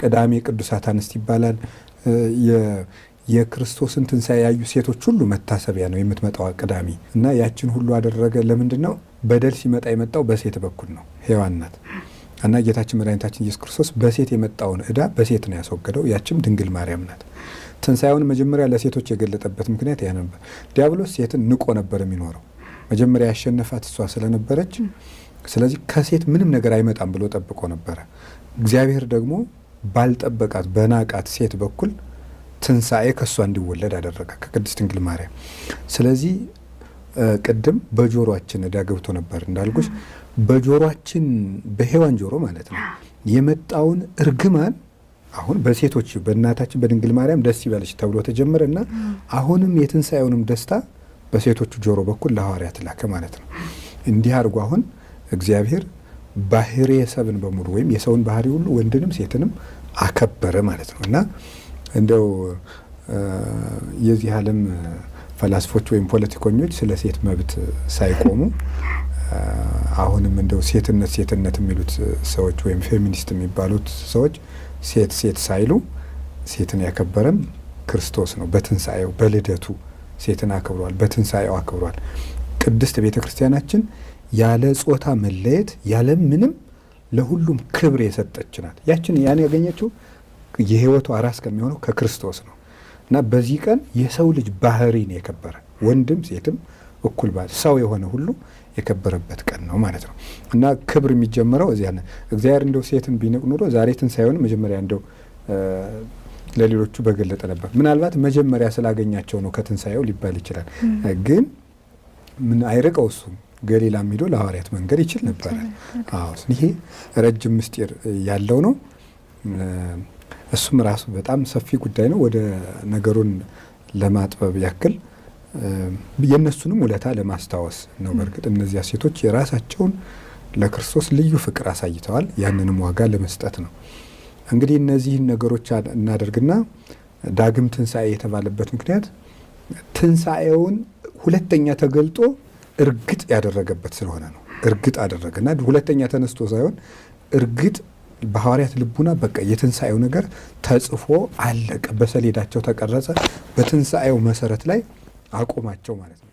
ቅዳሜ ቅዱሳት አንስት ይባላል። የክርስቶስን ትንሣኤ ያዩ ሴቶች ሁሉ መታሰቢያ ነው የምትመጣው ቅዳሜ እና ያችን ሁሉ አደረገ። ለምንድነው? በደል ሲመጣ የመጣው በሴት በኩል ነው፣ ሔዋን ናት። እና ጌታችን መድኃኒታችን ኢየሱስ ክርስቶስ በሴት የመጣውን ዕዳ በሴት ነው ያስወገደው። ያችም ድንግል ማርያም ናት። ትንሣኤውን መጀመሪያ ለሴቶች የገለጠበት ምክንያት ያ ነበር። ዲያብሎስ ሴትን ንቆ ነበር የሚኖረው። መጀመሪያ ያሸነፋት እሷ ስለነበረች፣ ስለዚህ ከሴት ምንም ነገር አይመጣም ብሎ ጠብቆ ነበረ። እግዚአብሔር ደግሞ ባልጠበቃት በናቃት ሴት በኩል ትንሣኤ ከእሷ እንዲወለድ አደረገ፣ ከቅድስት ድንግል ማርያም። ስለዚህ ቅድም በጆሮአችን ዕዳ ገብቶ ነበር እንዳልኩሽ፣ በጆሮአችን በሔዋን ጆሮ ማለት ነው የመጣውን እርግማን አሁን በሴቶች በእናታችን በድንግል ማርያም ደስ ይበልሽ ተብሎ ተጀመረ እና አሁንም የትንሣኤውንም ደስታ በሴቶቹ ጆሮ በኩል ለሐዋርያት ላከ ማለት ነው። እንዲህ አድርጎ አሁን እግዚአብሔር ባህርየ ሰብን በሙሉ ወይም የሰውን ባህሪ ሁሉ ወንድንም ሴትንም አከበረ ማለት ነው እና እንደው የዚህ ዓለም ፈላስፎች ወይም ፖለቲከኞች ስለ ሴት መብት ሳይቆሙ አሁንም እንደው ሴትነት የሚሉት ሰዎች ወይም ፌሚኒስት የሚባሉት ሰዎች ሴት ሳይሉ ሴትን ያከበረም ክርስቶስ ነው። በትንሣኤው በልደቱ ሴትን አክብሯል፣ በትንሣኤው አክብሯል። ቅድስት ቤተ ክርስቲያናችን ያለ ጾታ መለየት ያለ ምንም ለሁሉም ክብር የሰጠች ናት። ያን ያገኘችው የሕይወቱ ራስ ከሚሆነው ከክርስቶስ ነው እና በዚህ ቀን የሰው ልጅ ባህሪ ነው የከበረ፣ ወንድም ሴትም እኩል ሰው የሆነ ሁሉ የከበረበት ቀን ነው ማለት ነው እና ክብር የሚጀምረው እዚያ ነው። እግዚአብሔር እንደው ሴትን ቢንቅ ኑሮ ዛሬ ትንሣኤውን መጀመሪያ እንደው ለሌሎቹ በገለጠ ነበር። ምናልባት መጀመሪያ ስላገኛቸው ነው ከትንሣኤው ሊባል ይችላል። ግን ምን አይርቀው እሱ ገሊላ የሚለው ለሐዋርያት መንገድ ይችል ነበረ። አዎ ይሄ ረጅም ምስጢር ያለው ነው። እሱም ራሱ በጣም ሰፊ ጉዳይ ነው። ወደ ነገሩን ለማጥበብ ያክል የእነሱንም ውለታ ለማስታወስ ነው። በእርግጥ እነዚያ ሴቶች የራሳቸውን ለክርስቶስ ልዩ ፍቅር አሳይተዋል። ያንንም ዋጋ ለመስጠት ነው። እንግዲህ እነዚህን ነገሮች እናደርግና ዳግም ትንሣኤ የተባለበት ምክንያት ትንሣኤውን ሁለተኛ ተገልጦ እርግጥ ያደረገበት ስለሆነ ነው። እርግጥ አደረገና ሁለተኛ ተነስቶ ሳይሆን እርግጥ በሐዋርያት ልቡና በቃ የትንሣኤው ነገር ተጽፎ አለቀ፣ በሰሌዳቸው ተቀረጸ፣ በትንሣኤው መሰረት ላይ አቆማቸው ማለት ነው።